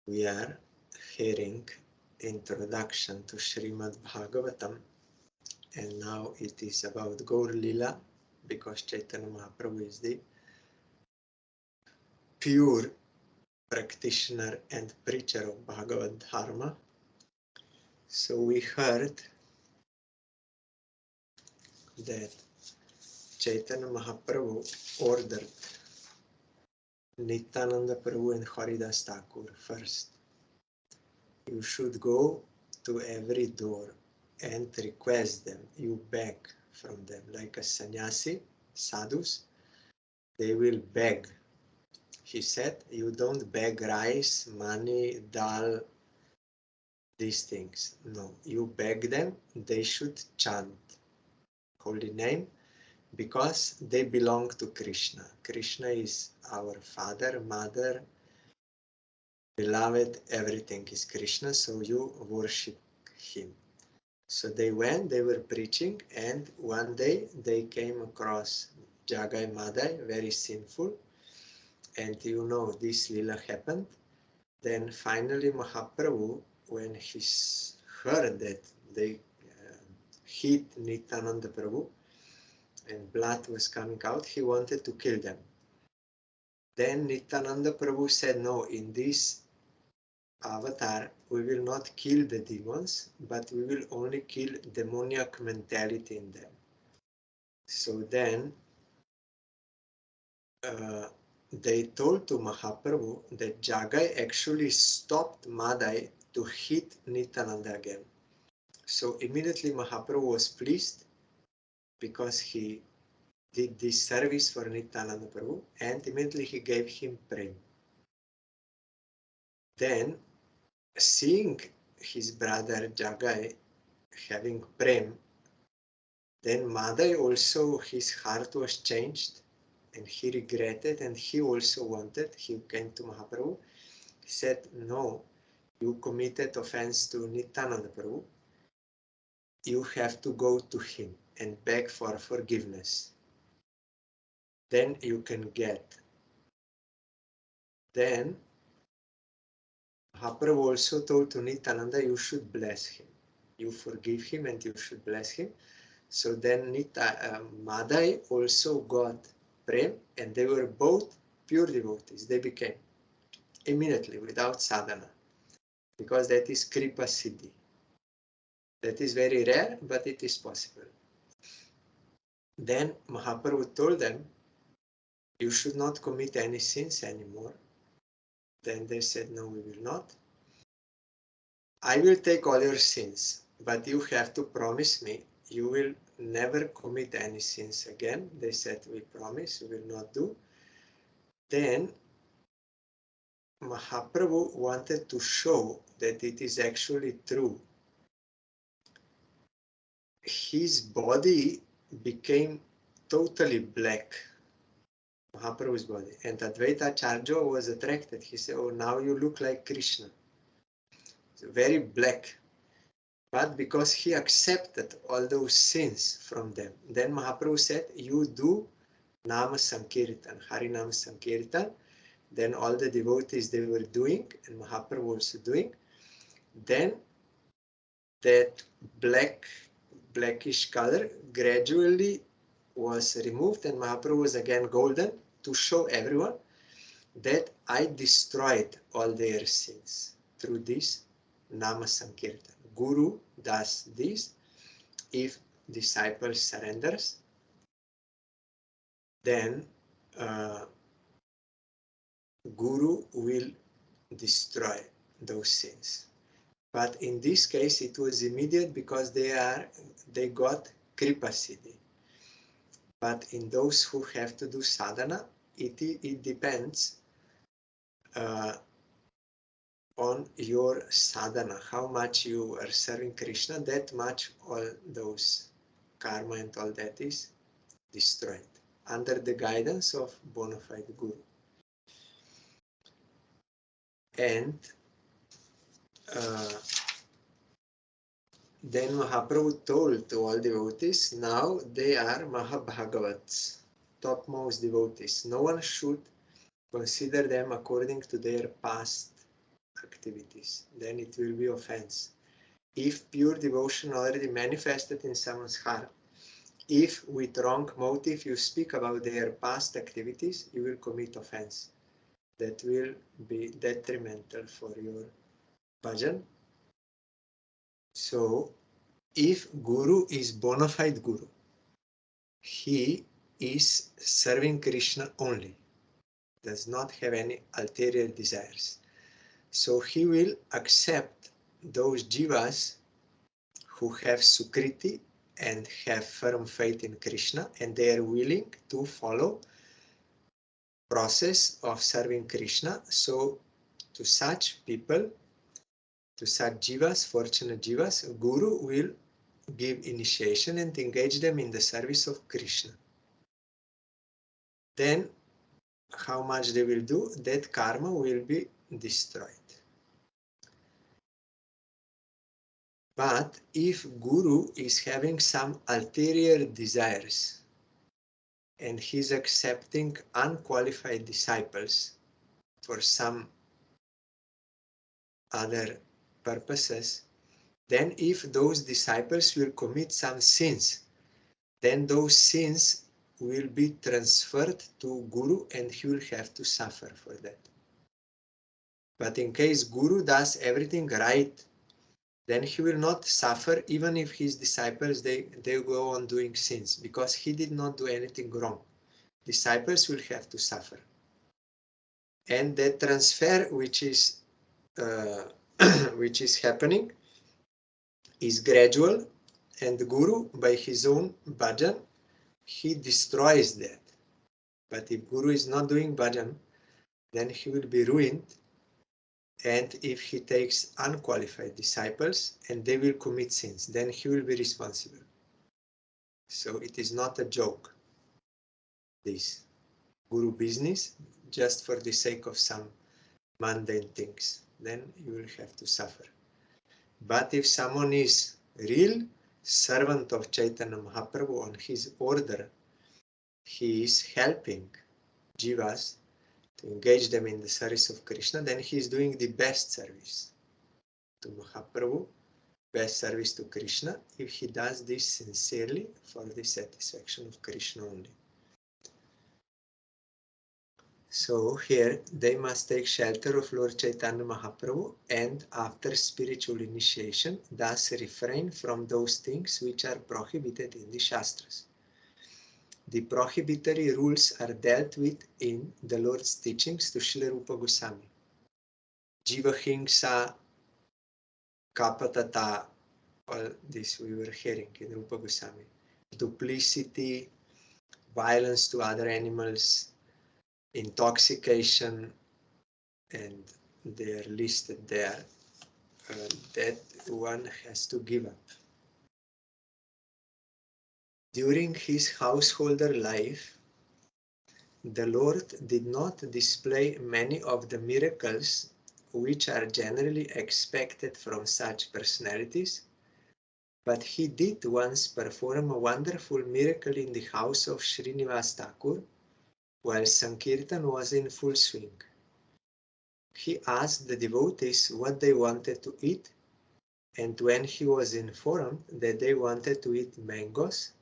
We are hearing introduction to SRIMAD BHAGAVATAM, and now it is about Gaur Lila, because Chaitanya Mahaprabhu is the pure practitioner and preacher of Bhagavad Dharma. So we heard that Chaitanya Mahaprabhu ordered Nityananda Prabhu and Haridas Thakur first. You should go to every door and request them. You beg from them like a sannyasi, sadhus. They will beg. He said, you don't beg rice, money, dal, these things. No, you beg them. They should chant holy name because they belong to Krishna. Krishna is our father, mother, beloved, everything is Krishna, so you worship him. So they went, they were preaching, and one day they came across Jagai Madai, very sinful, and you know this lila happened. Then finally Mahaprabhu, when he heard that they hit Nityananda Prabhu and blood was coming out, he wanted to kill them. Then Nityananda Prabhu said, no, in this avatar, we will not kill the demons, but we will only kill demoniac mentality in them. So then they told to Mahaprabhu that Jagai actually stopped Madai to hit Nityananda again. So immediately Mahaprabhu was pleased because he did this service for Nityananda Prabhu, and immediately he gave him prem. Then, seeing his brother Jagai having prem, then Madai also, his heart was changed and he regretted, and he also wanted, he came to Mahaprabhu, he said, no, you committed offense to Nityananda Prabhu, you have to go to him and beg for forgiveness. Then you can get. Then Mahaprabhu also told to Nityananda, you should bless him. You forgive him and you should bless him. So then Madai also got prem, and they were both pure devotees. They became immediately without sadhana, because that is kripa siddhi. That is very rare, but it is possible. Then Mahaprabhu told them, you should not commit any sins anymore. Then they said, no, we will not. I will take all your sins, but you have to promise me you will never commit any sins again. They said, we promise, we will not do. Then Mahaprabhu wanted to show that it is actually true. His body became totally black, Mahaprabhu's body, and Advaita Acharya was attracted. He said, oh, now you look like Krishna. So very black. But because he accepted all those sins from them, then Mahaprabhu said, you do Nama Sankirtan, Harinama Sankirtan. Then all the devotees, they were doing, and Mahaprabhu also doing. Then that blackish color gradually was removed, and Mahaprabhu was again golden to show everyone that I destroyed all their sins through this Nama Sankirtan. Guru does this. If disciple surrenders, then Guru will destroy those sins. But in this case, it was immediate because they got kripa siddhi. But in those who have to do sadhana, it depends on your sadhana, how much you are serving Krishna, that much all those karma and all that is destroyed under the guidance of bona fide Guru. And then Mahaprabhu told to all devotees, now they are Mahabhagavats, topmost devotees. No one should consider them according to their past activities, then it will be offense. If pure devotion already manifested in someone's heart, if with wrong motive you speak about their past activities, you will commit offense. That will be detrimental for your bhajan. So, if Guru is bona fide Guru, he is serving Krishna only, does not have any ulterior desires. So he will accept those jivas who have sukriti and have firm faith in Krishna, and they are willing to follow process of serving Krishna. So to such people, to such jivas, fortunate jivas, Guru will give initiation and engage them in the service of Krishna. Then how much they will do, that karma will be destroyed. But if Guru is having some ulterior desires and he's accepting unqualified disciples for some other purposes, then if those disciples will commit some sins, then those sins will be transferred to Guru and he will have to suffer for that. But in case Guru does everything right, then he will not suffer even if his disciples they go on doing sins, because he did not do anything wrong. Disciples will have to suffer. And that transfer which is happening is gradual, and the Guru by his own bhajan he destroys that. But if Guru is not doing bhajan, then he will be ruined. And if he takes unqualified disciples and they will commit sins, then he will be responsible. So it is not a joke, this Guru business, just for the sake of some mundane things. Then you will have to suffer. But if someone is real servant of Chaitanya Mahaprabhu, on his order, he is helping jivas to engage them in the service of Krishna, then he is doing the best service to Mahaprabhu, best service to Krishna, if he does this sincerely for the satisfaction of Krishna only. So here they must take shelter of Lord Chaitanya Mahaprabhu and after spiritual initiation thus refrain from those things which are prohibited in the Shastras. The prohibitory rules are dealt with in the Lord's teachings to Srila Rupa Goswami. Jivahingsa, Kapatata, all this we were hearing in Rupa Goswami. Duplicity, violence to other animals, intoxication, and they are listed there. That one has to give up. During his householder life, the Lord did not display many of the miracles which are generally expected from such personalities, but he did once perform a wonderful miracle in the house of Srinivas Thakur while Sankirtan was in full swing. He asked the devotees what they wanted to eat, and when he was informed that they wanted to eat mangoes,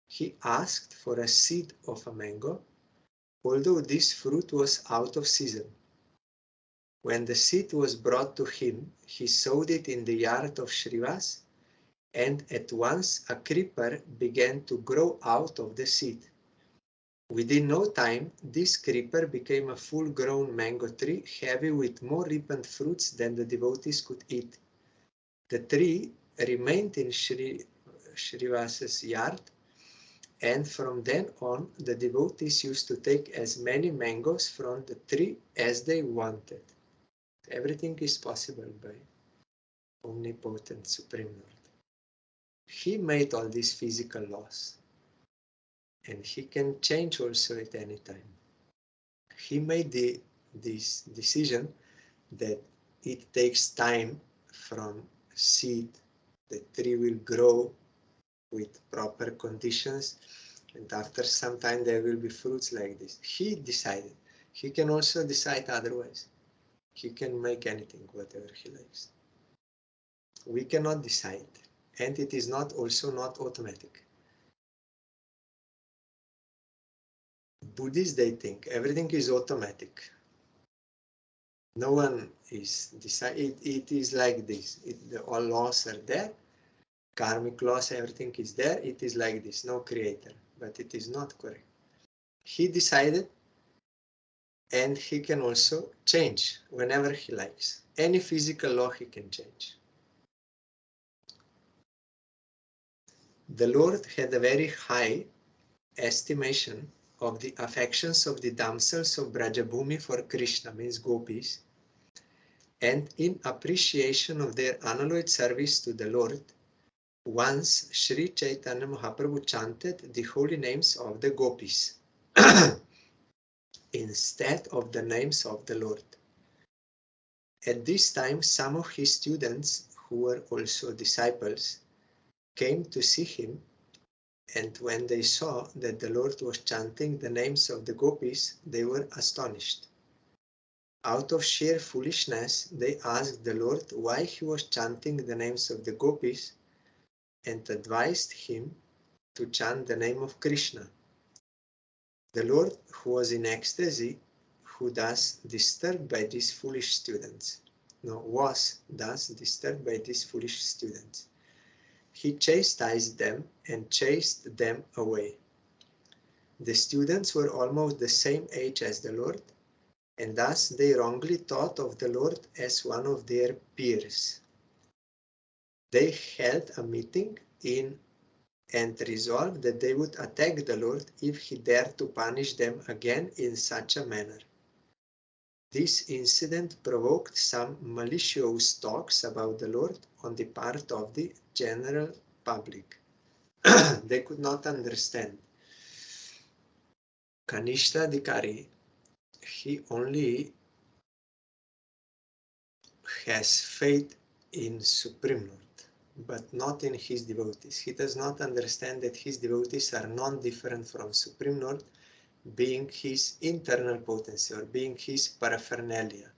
he asked for a seed of a mango, although this fruit was out of season. When the seed was brought to him, he sowed it in the yard of Srivas, and at once a creeper began to grow out of the seed. Within no time, this creeper became a full-grown mango tree, heavy with more ripened fruits than the devotees could eat. The tree remained in Srivas's yard, and from then on, the devotees used to take as many mangoes from the tree as they wanted. Everything is possible by omnipotent Supreme Lord. He made all these physical laws, and he can change also at any time. He made this decision that it takes time from seed, the tree will grow with proper conditions, and after some time there will be fruits like this. He decided. He can also decide otherwise. He can make anything, whatever he likes. We cannot decide, and it is also not automatic. Buddhists, they think everything is automatic. No one is decided. It is like this. All laws are there. Karmic laws, everything is there. It is like this. No creator. But it is not correct. He decided, and he can also change whenever he likes. Any physical law he can change. The Lord had a very high estimation of the affections of the damsels of Brajabhumi for Krishna, means gopis, and in appreciation of their unalloyed service to the Lord, once Sri Chaitanya Mahaprabhu chanted the holy names of the gopis instead of the names of the Lord. At this time, some of his students, who were also disciples, came to see him, and when they saw that the Lord was chanting the names of the gopis, they were astonished. Out of sheer foolishness, they asked the Lord why he was chanting the names of the gopis and advised him to chant the name of Krishna. The Lord, who was in ecstasy, was thus disturbed by these foolish students. He chastised them and chased them away. The students were almost the same age as the Lord, and thus they wrongly thought of the Lord as one of their peers. They held a meeting and resolved that they would attack the Lord if he dared to punish them again in such a manner. This incident provoked some malicious talks about the Lord on the part of the general public. They could not understand. Kanishta Adhikari, he only has faith in Supreme Lord, but not in his devotees. He does not understand that his devotees are non-different from Supreme Lord, being his internal potency or being his paraphernalia.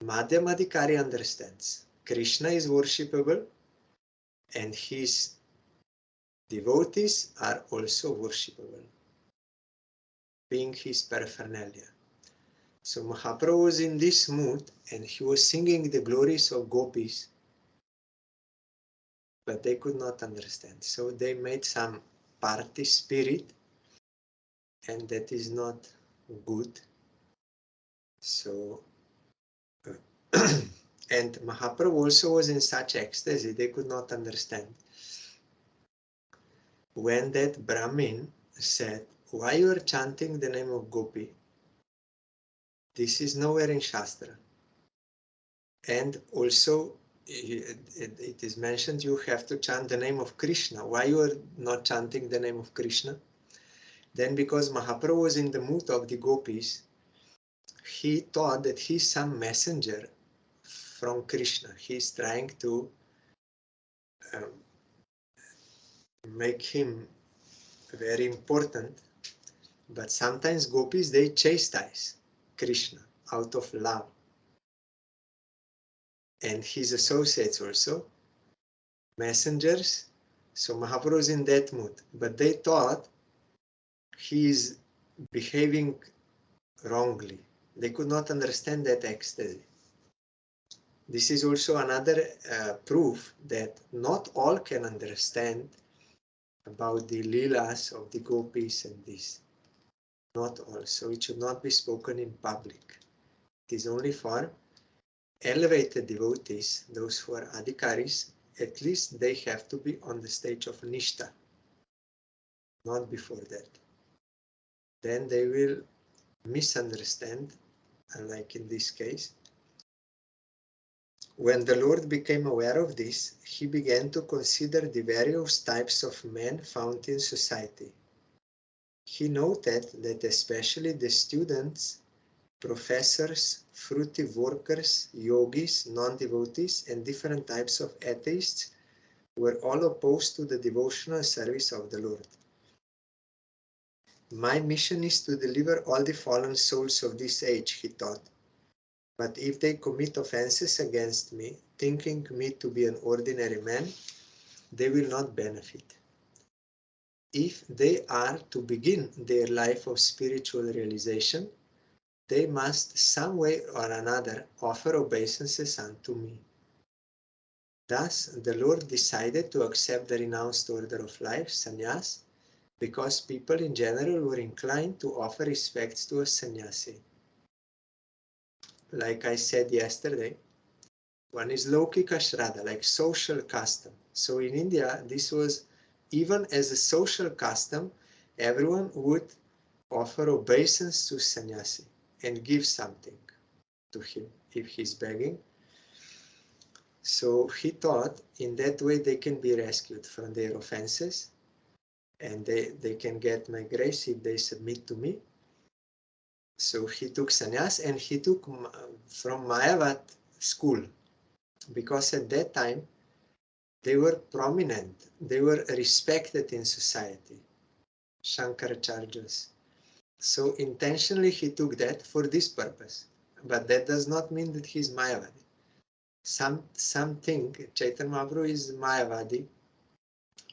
Madhyam Adhikari understands Krishna is worshipable and his devotees are also worshipable, being his paraphernalia. So Mahaprabhu was in this mood and he was singing the glories of gopis, but they could not understand. So they made some party spirit, and that is not good. So, and Mahaprabhu also was in such ecstasy, they could not understand. When that Brahmin said, "Why you are chanting the name of Gopi? This is nowhere in Shastra." And also, it is mentioned you have to chant the name of Krishna. Why you are not chanting the name of Krishna? Then because Mahaprabhu was in the mood of the gopis, he thought that he is some messenger from Krishna. He is trying to make him very important. But sometimes gopis, they chastise Krishna out of love. And his associates also, messengers. So Mahaprabhu is in that mood. But they thought he is behaving wrongly. They could not understand that ecstasy. This is also another proof that not all can understand about the leelas of the gopis and this. Not all. So it should not be spoken in public. It is only for elevated devotees, those who are adhikaris. At least they have to be on the stage of nishta, not before that. Then they will misunderstand, like in this case. When the Lord became aware of this, he began to consider the various types of men found in society. He noted that especially the students, professors, fruitive workers, yogis, non-devotees, and different types of atheists were all opposed to the devotional service of the Lord. My mission is to deliver all the fallen souls of this age, he thought. But if they commit offenses against me, thinking me to be an ordinary man, they will not benefit. If they are to begin their life of spiritual realization, they must some way or another offer obeisances unto me. Thus, the Lord decided to accept the renounced order of life, sannyas, because people in general were inclined to offer respects to a sannyasi. Like I said yesterday, one is Laukika Shraddha, like social custom. So in India, this was, even as a social custom, everyone would offer obeisance to sannyasi and give something to him if he's begging. So he thought in that way they can be rescued from their offenses and they can get my grace if they submit to me. So he took sannyas and he took from Mayavad school, because at that time they were prominent, they were respected in society, Shankaracharjas. So intentionally he took that for this purpose, but that does not mean that he is Mayavadi. Something Chaitanya Mahaprabhu is Mayavadi.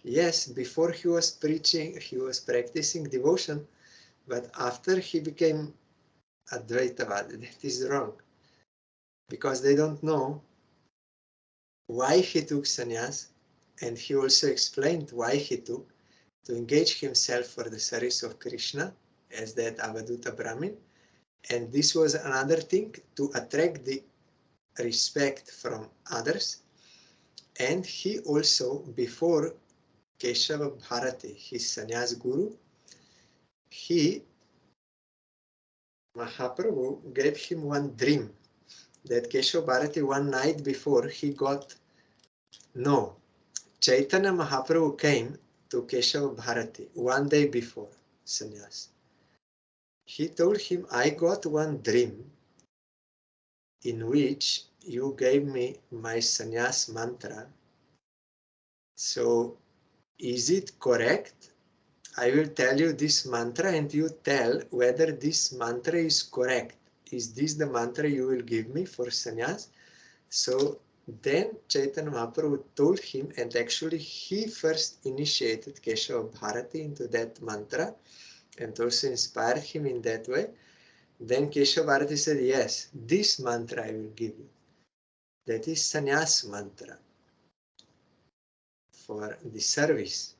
Yes, before he was preaching, he was practicing devotion, but after he became Advaitavadi, that is wrong, because they don't know why he took sannyas, and he also explained why he took, to engage himself for the service of Krishna as that Avaduta Brahmin, and this was another thing to attract the respect from others. And he also, before Keshava Bharati, his sannyas guru, Mahaprabhu gave him one dream that Keshava Bharati one night before Chaitanya Mahaprabhu came to Keshava Bharati one day before sannyas. He told him, I got one dream in which you gave me my sannyas mantra. So is it correct? I will tell you this mantra and you tell whether this mantra is correct. Is this the mantra you will give me for sannyas? So then Chaitanya Mahaprabhu told him, and actually he first initiated Keshava Bharati into that mantra and also inspired him in that way. Then Keshava Bharati said, yes, this mantra I will give you. That is sannyas mantra for the service.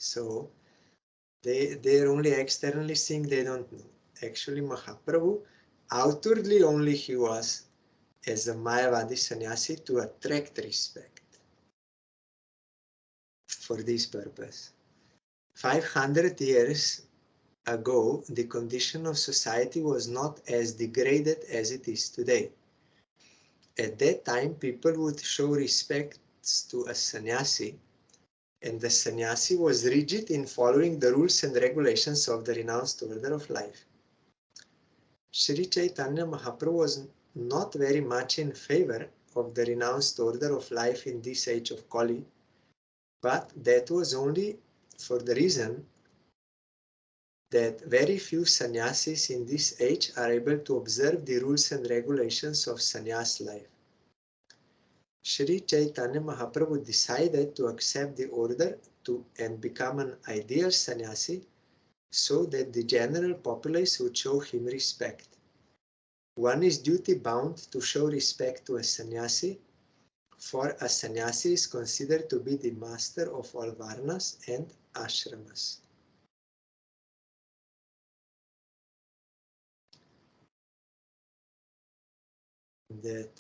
So they're only externally seeing, they don't know. Actually Mahaprabhu, outwardly only he was as a Mayavadi sannyasi to attract respect for this purpose. 500 years ago, the condition of society was not as degraded as it is today. At that time, people would show respect to a sannyasi, and the sannyasi was rigid in following the rules and regulations of the renounced order of life. Sri Chaitanya Mahaprabhu was not very much in favor of the renounced order of life in this age of Kali, but that was only for the reason that very few sannyasis in this age are able to observe the rules and regulations of sannyas life. Sri Chaitanya Mahaprabhu decided to accept the order and become an ideal sannyasi so that the general populace would show him respect. One is duty bound to show respect to a sannyasi, for a sannyasi is considered to be the master of all varnas and ashramas. That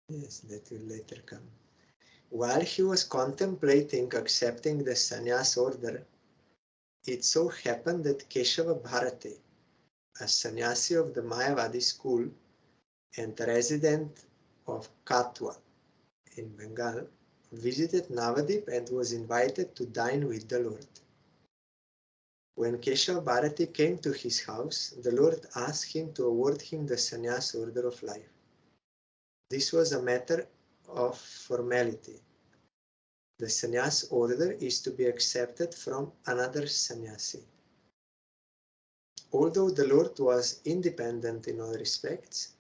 yes, that will later come. While he was contemplating accepting the sannyas order, it so happened that Keshava Bharati, a sannyasi of the Mayavadi school and a resident of Katwa in Bengal, visited Navadip and was invited to dine with the Lord. When Keshava Bharati came to his house, the Lord asked him to award him the sannyas order of life. This was a matter of formality. The sannyas order is to be accepted from another sannyasi. Although the Lord was independent in all respects,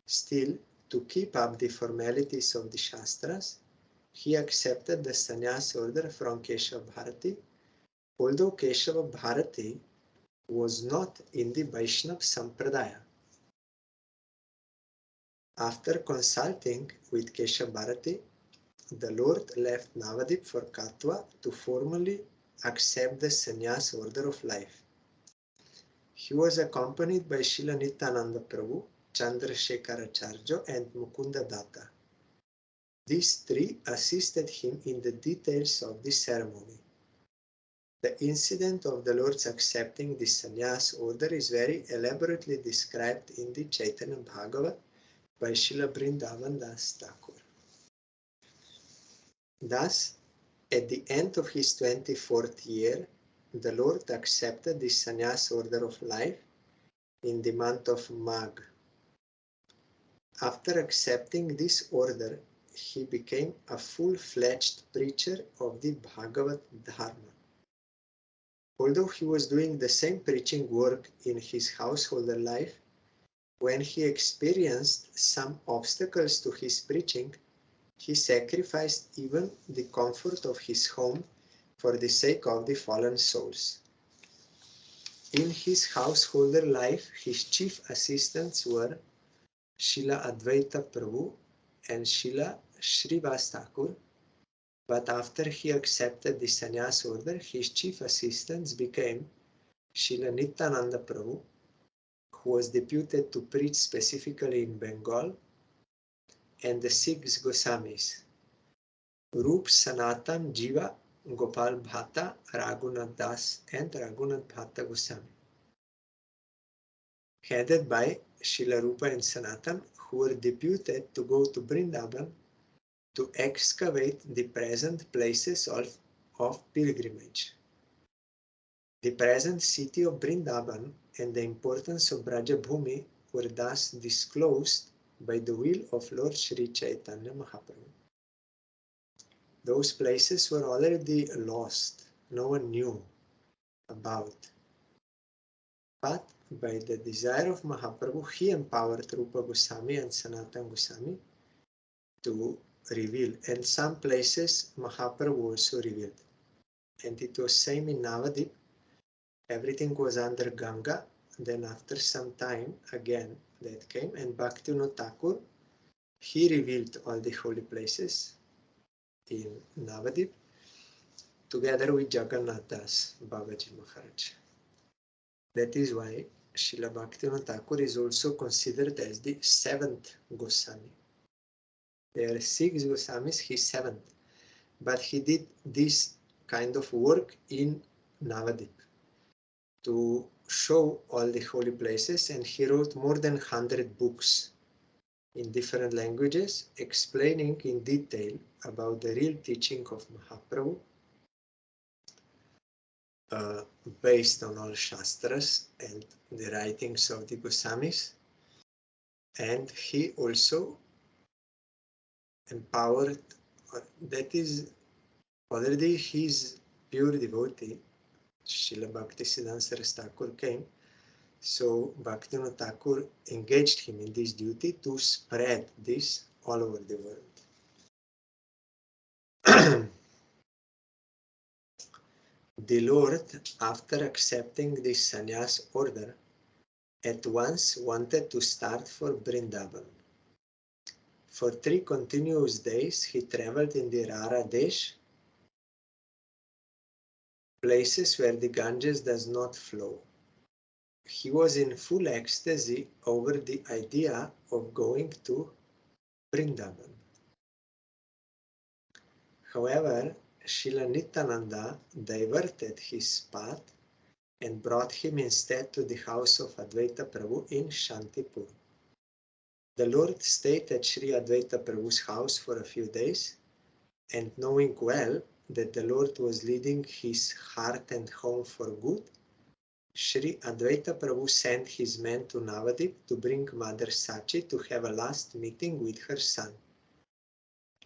still, to keep up the formalities of the Shastras, he accepted the sannyas order from Keshava Bharati, although Keshava Bharati was not in the Vaishnava Sampradaya. After consulting with Keshava Bharati, the Lord left Navadip for Katwa to formally accept the sannyas order of life. He was accompanied by Srila Nityananda Prabhu, Chandrasekharacharya and Mukunda Datta. These three assisted him in the details of the ceremony. The incident of the Lord's accepting the sannyas order is very elaborately described in the Chaitanya Bhagavat by Srila Vrindavan Das Thakur. Thus, at the end of his 24th year, the Lord accepted the sannyas order of life in the month of Magh. After accepting this order, he became a full-fledged preacher of the Bhagavat Dharma. Although he was doing the same preaching work in his householder life, when he experienced some obstacles to his preaching, he sacrificed even the comfort of his home for the sake of the fallen souls. In his householder life, his chief assistants were Srila Advaita Prabhu and Srila Srivas Thakur, but after he accepted the sannyas order, his chief assistants became Srila Nityananda Prabhu, who was deputed to preach specifically in Bengal, and the 6 Goswamis, Rup, Sanatan, Jiva, Gopal Bhatta, Raghunath Das, and Raghunath Bhatta Goswami, headed by Srila Rupa and Sanatan, who were deputed to go to Vrindavan to excavate the present places of pilgrimage. The present city of Vrindavan and the importance of Brajabhumi were thus disclosed by the will of Lord Sri Chaitanya Mahaprabhu. Those places were already lost, no one knew about. But by the desire of Mahaprabhu, he empowered Rupa Goswami and Sanatana Goswami to reveal. And some places Mahaprabhu also revealed. And it was same in Navadip. Everything was under Ganga. Then after some time, again, that came. And Bhaktivinoda Thakur, he revealed all the holy places in Navadip, together with Jagannath Das, Babaji Maharaj. That is why Srila Bhaktivinoda Thakur is also considered as the 7th Goswami. There are 6 Goswamis, he's 7th. But he did this kind of work in Navadip to show all the holy places, and he wrote more than 100 books in different languages, explaining in detail about the real teaching of Mahaprabhu, based on all Shastras and the writings of the Goswamis. And he also empowered, that is already his pure devotee, Srila Bhaktisiddhanta Saraswati Thakur came. So Bhaktivinoda Thakur engaged him in this duty to spread this all over the world. The Lord, after accepting the sannyas order, at once wanted to start for Vrindavan. For 3 continuous days he traveled in the Rara Desh, places where the Ganges does not flow. He was in full ecstasy over the idea of going to Vrindavan. However, Srila Nityananda diverted his path and brought him instead to the house of Advaita Prabhu in Shantipur. The Lord stayed at Sri Advaita Prabhu's house for a few days, and knowing well that the Lord was leading his heart and home for good, Sri Advaita Prabhu sent his men to Navadip to bring Mother Sachi to have a last meeting with her son.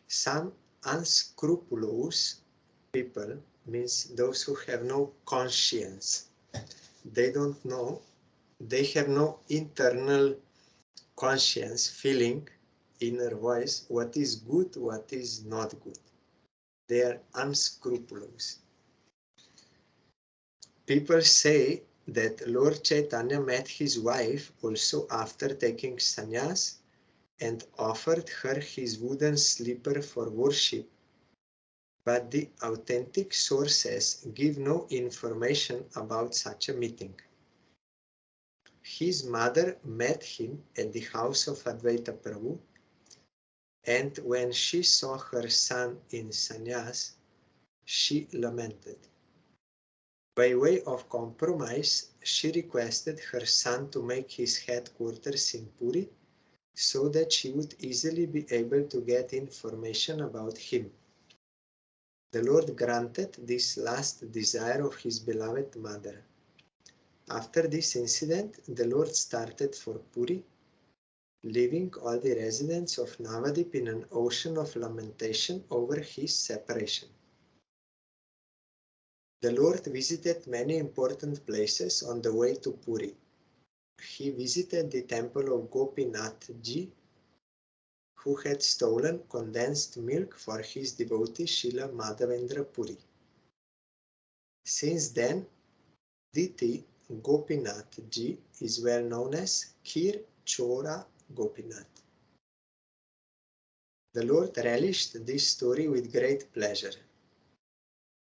Some unscrupulous people, means those who have no conscience, they don't know they have no internal conscience, feeling, inner voice, what is good, what is not good. They are unscrupulous. People say that Lord Chaitanya met his wife also after taking sannyas and offered her his wooden slipper for worship, but the authentic sources give no information about such a meeting. His mother met him at the house of Advaita Prabhu, and when she saw her son in sannyas, she lamented. By way of compromise, she requested her son to make his headquarters in Puri so that she would easily be able to get information about him. The Lord granted this last desire of his beloved mother. After this incident, the Lord started for Puri, leaving all the residents of Navadip in an ocean of lamentation over his separation. The Lord visited many important places on the way to Puri. He visited the temple of Gopinath Ji, who had stolen condensed milk for his devotee Srila Madhavendra Puri. Since then, Diti Gopinath Ji is well known as Kir Chora Gopinath. The Lord relished this story with great pleasure.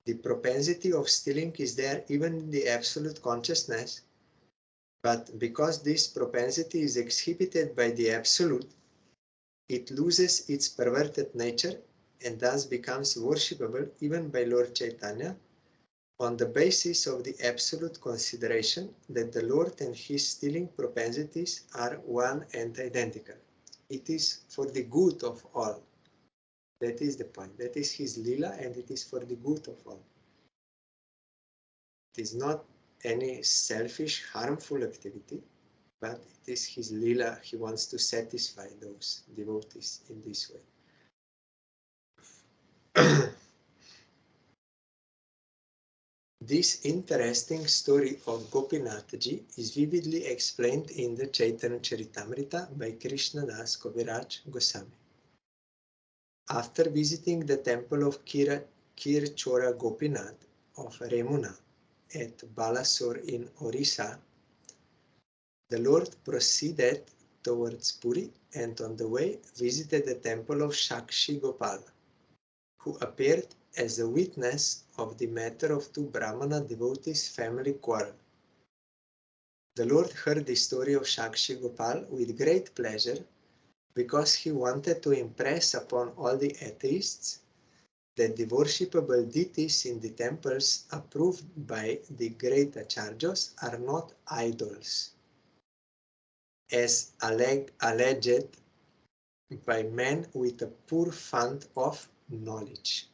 The propensity of stealing is there even in the absolute consciousness, but because this propensity is exhibited by the absolute, it loses its perverted nature and thus becomes worshipable even by Lord Chaitanya on the basis of the absolute consideration that the Lord and his stealing propensities are one and identical. It is for the good of all. That is the point. That is his lila, and it is for the good of all. It is not any selfish, harmful activity, but it is his lila. He wants to satisfy those devotees in this way. This interesting story of Gopinath Ji is vividly explained in the Chaitanya Charitamrita by Krishna Das Kaviraj Goswami. After visiting the temple of Kir Chora Gopinath of Remuna at Balasore in Orissa, the Lord proceeded towards Puri and on the way visited the temple of Shakshi Gopal, who appeared as a witness of the matter of two Brahmana devotees' family quarrel. The Lord heard the story of Shakshi Gopal with great pleasure because he wanted to impress upon all the atheists that the worshipable deities in the temples approved by the great acharyas are not idols, as alleged by men with a poor fund of knowledge.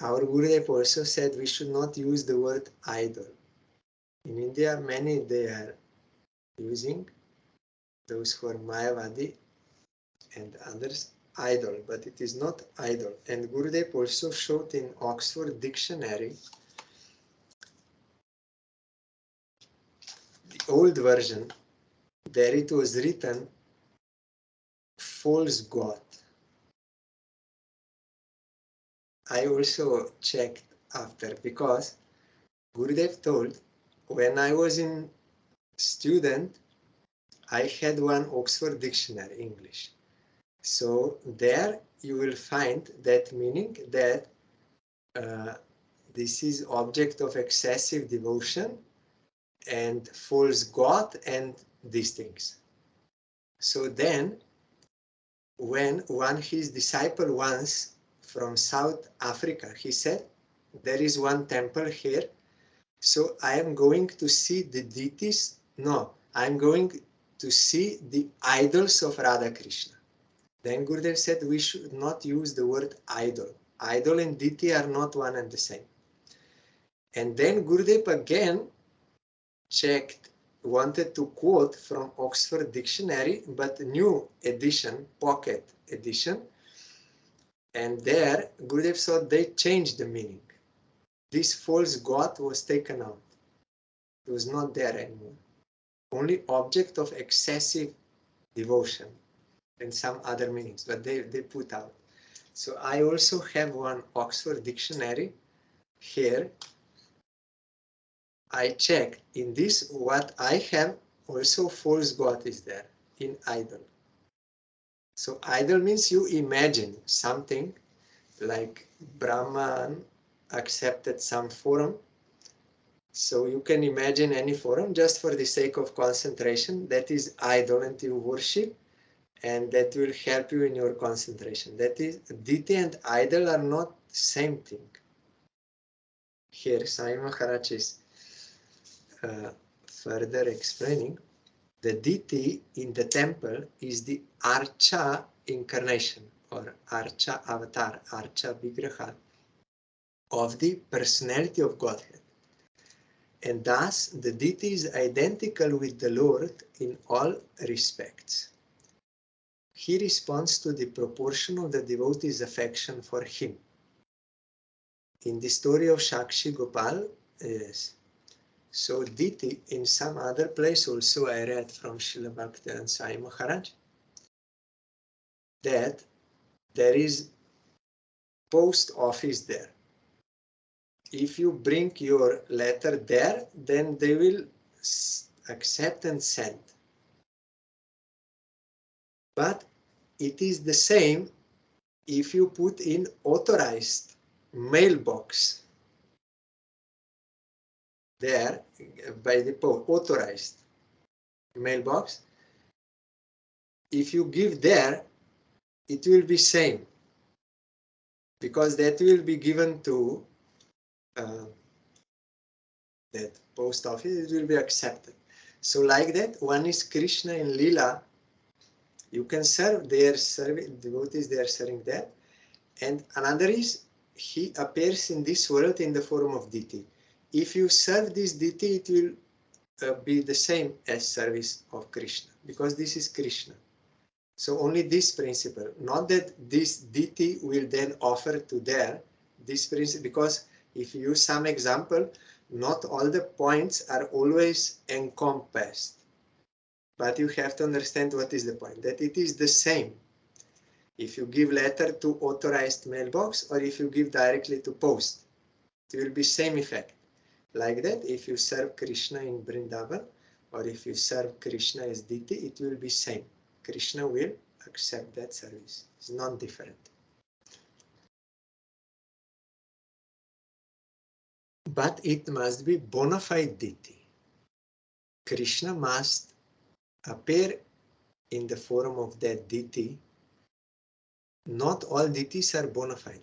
Our Gurudev also said we should not use the word idol. In India, many they are using, those who are Mayavadi and others, idol, but it is not idol. And Gurudev also showed in Oxford Dictionary, the old version, there it was written false god. I also checked after because Gurudev told when I was in student, I had one Oxford Dictionary English. So there you will find that meaning that this is object of excessive devotion and false god and these things. So then when one his disciple once from South Africa, he said, there is one temple here, so I am going to see the deities. No, I am going to see the idols of Radha Krishna. Then Gurudev said we should not use the word idol. Idol and deity are not one and the same. And then Gurudev again checked, wanted to quote from Oxford Dictionary, but new edition, pocket edition. And there Gurudev thought they changed the meaning. this false god was taken out. It was not there anymore. Only object of excessive devotion and some other meanings, but they put out. So I also have one Oxford dictionary here. I checked in this, what I have, also false god is there in idol. So idol means you imagine something, like Brahman accepted some form. So you can imagine any form just for the sake of concentration. That is idol, and you worship, and that will help you in your concentration. That is, deity and idol are not the same thing. Here Sai Maharaj is further explaining. The deity in the temple is the Archa incarnation, or Archa avatar, Archa Vigraha, of the personality of Godhead. And thus the deity is identical with the Lord in all respects. He responds to the proportion of the devotee's affection for him. In the story of Shakshi Gopal, yes. So deity, in some other place also I read from Srila Bhaktivedanta Swami Maharaj, that there is post office there. If you bring your letter there, then they will accept and send. But it is the same if you put in authorized mailbox there by the post, authorized mailbox. If you give there, it will be same, because that will be given to that post office, it will be accepted. So like that, one is Krishna in Leela, you can serve, they are serving, devotees, they are serving that. And another is, he appears in this world in the form of deity. If you serve this deity, it will be the same as service of Krishna, because this is Krishna. So only this principle, not that this deity will then offer to there, this principle, because if you use some example, not all the points are always encompassed. But you have to understand what is the point, that it is the same. If you give letter to authorized mailbox, or if you give directly to post, it will be same effect. Like that, if you serve Krishna in Vrindavan, or if you serve Krishna as deity, it will be same. Krishna will accept that service. It's not different. But it must be bona fide deity. Krishna must appear in the form of that deity. Not all deities are bona fide.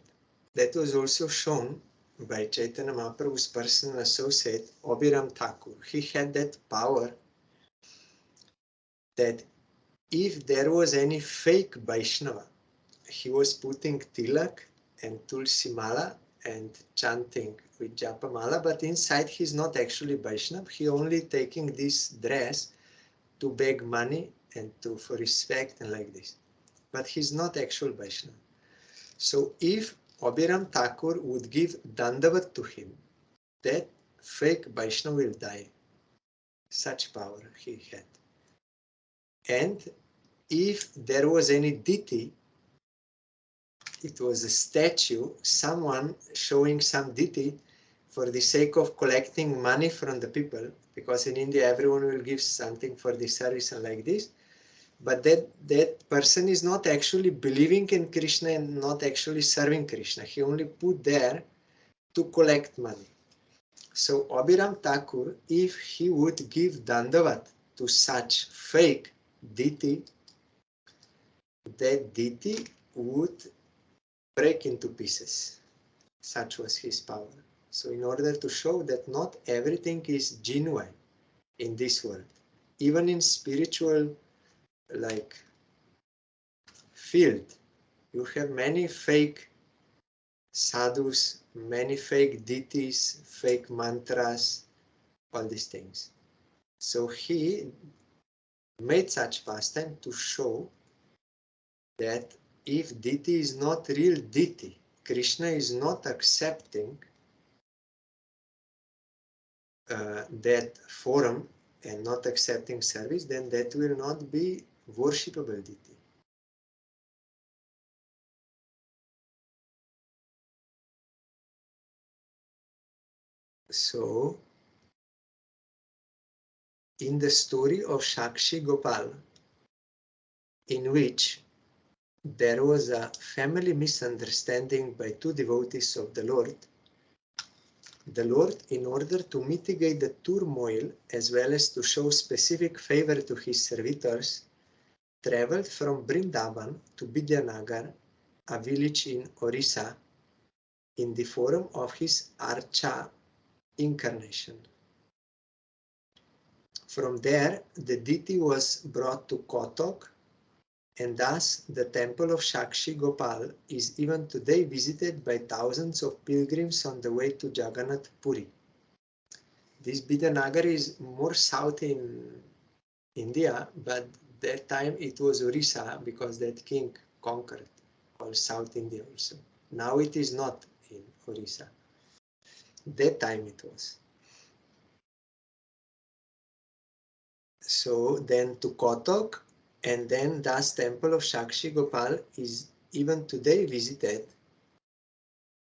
That was also shown by Chaitanya Mahaprabhu's personal associate, Abhiram Thakur. He had that power that if there was any fake Vaishnava, he was putting tilak and tulsi mala and chanting with japa mala, but inside he's not actually Vaishnava. He only taking this dress to beg money and for respect and like this. But he's not actual Vaishnava. So if Abhiram Thakur would give dandavat to him, that fake Vaishnava will die. Such power he had. And if there was any deity, it was a statue, someone showing some deity for the sake of collecting money from the people, because in India everyone will give something for the service and like this, but that person is not actually believing in Krishna and not actually serving Krishna. He only put there to collect money. So Abhiram Thakur, if he would give dandavat to such fake deity, that deity would break into pieces. Such was his power. So in order to show that not everything is genuine in this world, even in spiritual like field, you have many fake sadhus, many fake deities, fake mantras, all these things. So he made such pastime to show that if deity is not real deity, Krishna is not accepting that forum and not accepting service, then that will not be worshipable deity. So, in the story of Shakshi Gopal, in which there was a family misunderstanding by two devotees of the Lord, in order to mitigate the turmoil as well as to show specific favor to his servitors, traveled from Vrindavan to Vidyanagar, a village in Orissa, in the form of his Archa incarnation. From there, the deity was brought to Kotok, and thus the temple of Shakshi Gopal is even today visited by thousands of pilgrims on the way to Jagannath Puri. This Vidyanagar is more south in India, but that time it was Orissa because that king conquered all South India also. Now it is not in Orissa. That time it was. So then to Kotok, and then thus temple of Shakshi Gopal is even today visited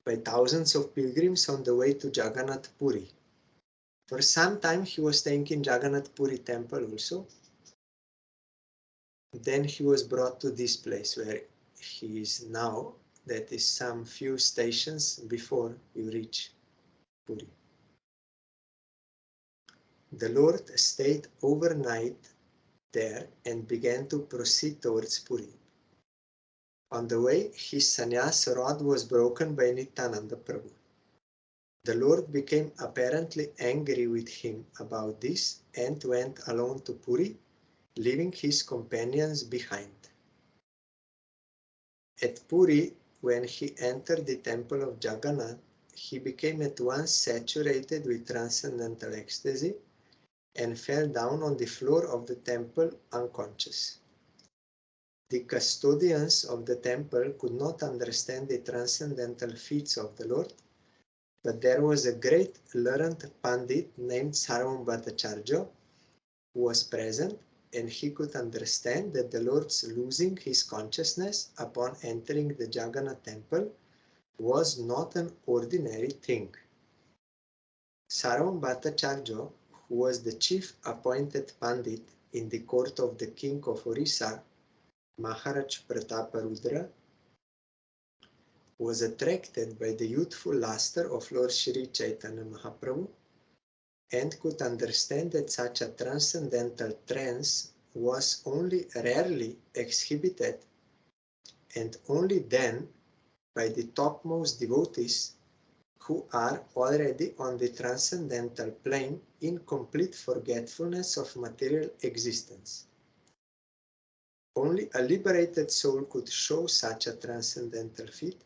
by thousands of pilgrims on the way to Jagannath Puri. For some time he was staying in Jagannath Puri temple also. Then he was brought to this place where he is now. That is some few stations before you reach Puri. The Lord stayed overnight there and began to proceed towards Puri. On the way, his sannyas rod was broken by Nityananda Prabhu. The Lord became apparently angry with him about this and went alone to Puri, leaving his companions behind. At Puri, when he entered the temple of Jagannath, he became at once saturated with transcendental ecstasy and fell down on the floor of the temple unconscious. The custodians of the temple could not understand the transcendental feats of the Lord, but there was a great learned Pandit named Sarvam Bhattacharya who was present, and he could understand that the Lord's losing his consciousness upon entering the Jagannath temple was not an ordinary thing. Sarvam Bhattacharya, who was the chief appointed Pandit in the court of the king of Orissa, Maharaj Prataparudra, was attracted by the youthful luster of Lord Shri Chaitanya Mahaprabhu and could understand that such a transcendental trance was only rarely exhibited, and only then by the topmost devotees who are already on the transcendental plane in complete forgetfulness of material existence. Only a liberated soul could show such a transcendental feat,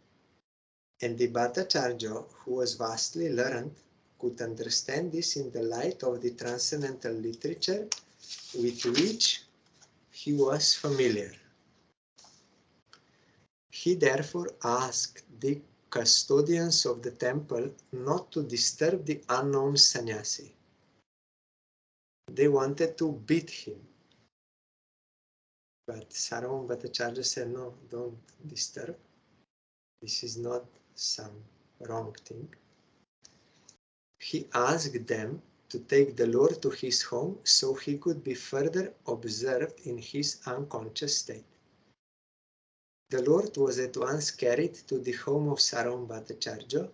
and the Bhattacharya, who was vastly learned, could understand this in the light of the transcendental literature with which he was familiar. He therefore asked the custodians of the temple not to disturb the unknown sannyasi. They wanted to beat him. But Sarvam Bhattacharya said, no, don't disturb. This is not some wrong thing. He asked them to take the Lord to his home so he could be further observed in his unconscious state. The Lord was at once carried to the home of Sarvam Bhattacharya,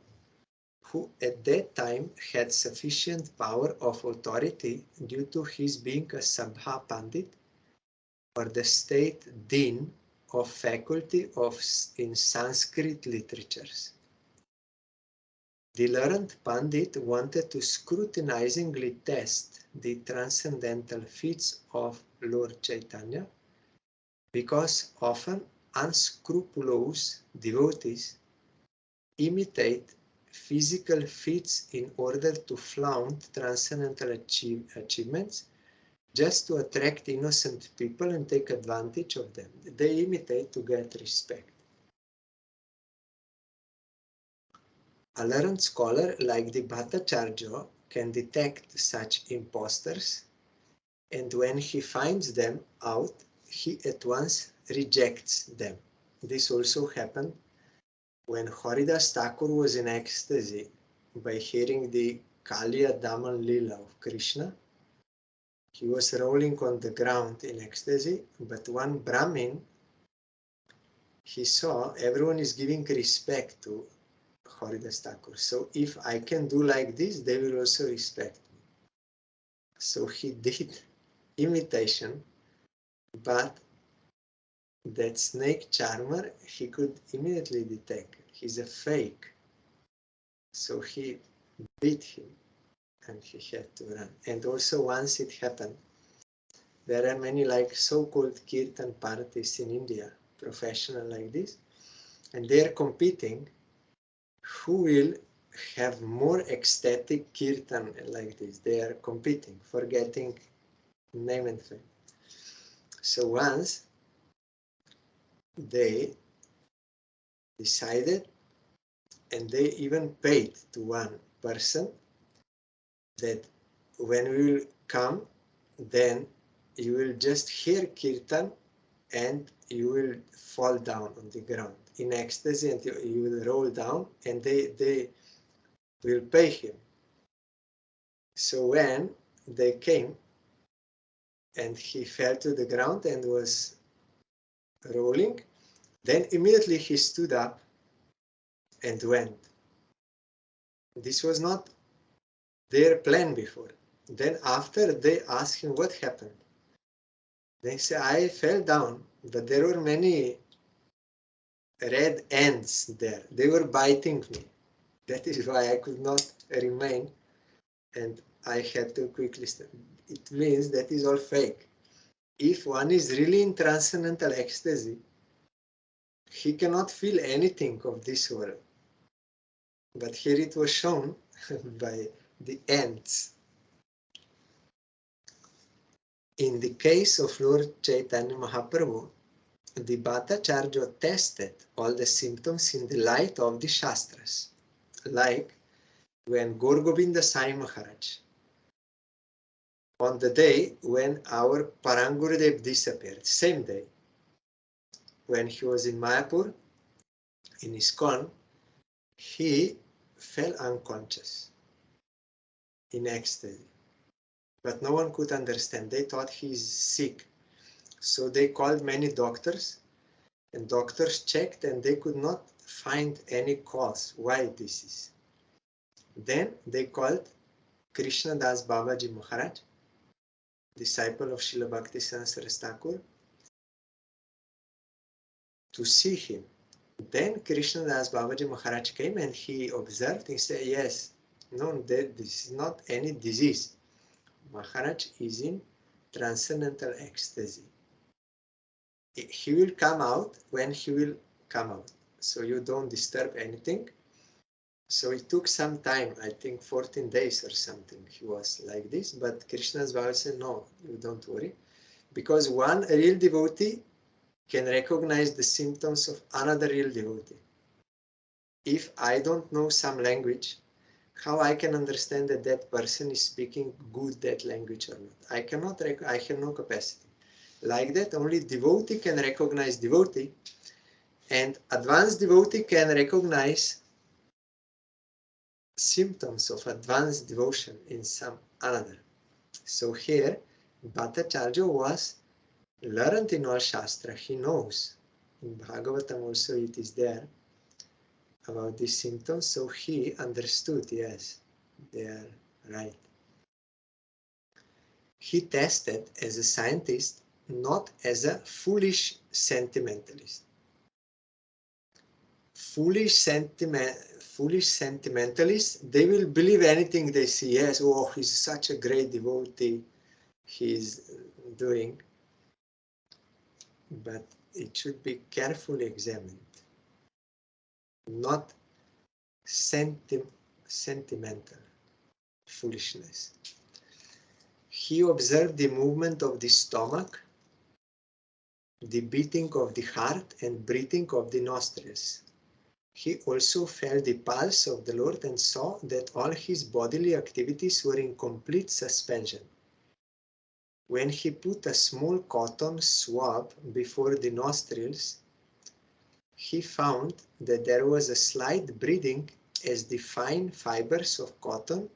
who at that time had sufficient power of authority due to his being a Sabha Pandit, or the state dean of faculty in Sanskrit literatures. The learned Pandit wanted to scrutinizingly test the transcendental feats of Lord Chaitanya, because often unscrupulous devotees imitate physical feats in order to flaunt transcendental achievements just to attract innocent people and take advantage of them. They imitate to get respect. A learned scholar like the Bhattacharya can detect such imposters, and when he finds them out, he at once rejects them. This also happened when Haridas Thakur was in ecstasy by hearing the Kaliya Daman Lila of Krishna. He was rolling on the ground in ecstasy, but one Brahmin, he saw everyone is giving respect to Haridas Thakur. So if I can do like this, they will also respect me. So he did imitation, but that snake charmer, he could immediately detect he's a fake. So he beat him and he had to run. And also once it happened, there are many like so-called kirtan parties in India, professional like this, and they are competing who will have more ecstatic kirtan like this. They are competing for getting name and fame. So once they decided, and they even paid to one person, that when we will come, then you will just hear kirtan and you will fall down on the ground in ecstasy, and you will roll down, and they will pay him. So when they came and he fell to the ground and was rolling, then immediately he stood up and went. This was not their plan before. Then after they asked him what happened, they say, I fell down, but there were many red ants there. They were biting me. That is why I could not remain, and I had to quickly stop. It means that is all fake. If one is really in transcendental ecstasy, he cannot feel anything of this world. But here it was shown by the ants. In the case of Lord Chaitanya Mahaprabhu, the Bhattacharya tested all the symptoms in the light of the Shastras, like when Gaur Govinda Sai Maharaj, on the day when our Parangurudev disappeared, same day, when he was in Mayapur, in ISKCON, he fell unconscious in ecstasy. But no one could understand. They thought he is sick. So they called many doctors, and doctors checked, and they could not find any cause why this is. Then they called Krishna Das Babaji Maharaj, disciple of Srila Bhaktisiddhanta Saraswati Thakur, to see him. Then Krishna Das Babaji Maharaj came and he observed and said, yes, no, this is not any disease. Maharaj is in transcendental ecstasy. He will come out when he will come out. So you don't disturb anything. So it took some time, I think 14 days or something, he was like this. But Krishna's Baba said, no, you don't worry. Because one real devotee can recognize the symptoms of another real devotee. If I don't know some language, how I can understand that that person is speaking good that language or not? I cannot, I have no capacity. Like that, only devotee can recognize devotee, and advanced devotee can recognize symptoms of advanced devotion in some another. So here, Bhattacharya was learned in all Shastra. He knows. In Bhagavatam also it is there about these symptoms. So he understood, yes, they are right. He tested as a scientist, not as a foolish sentimentalist. Foolish sentimentalists, they will believe anything they see. Yes, oh, he's such a great devotee, he's doing. But it should be carefully examined, not sentimental foolishness. He observed the movement of the stomach, the beating of the heart, and breathing of the nostrils. He also felt the pulse of the Lord and saw that all his bodily activities were in complete suspension. When he put a small cotton swab before the nostrils, he found that there was a slight breathing as the fine fibers of cotton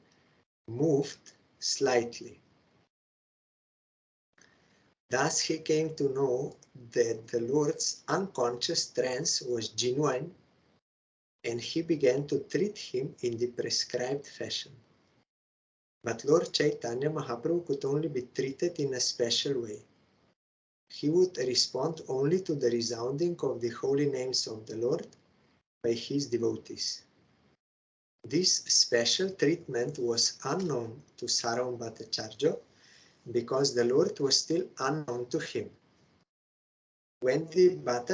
moved slightly. Thus he came to know that the Lord's unconscious trance was genuine, and he began to treat him in the prescribed fashion. But Lord Chaitanya Mahaprabhu could only be treated in a special way. He would respond only to the resounding of the holy names of the Lord by his devotees. This special treatment was unknown to Sarvam Bhattacharya because the Lord was still unknown to him. When the Bhattacharya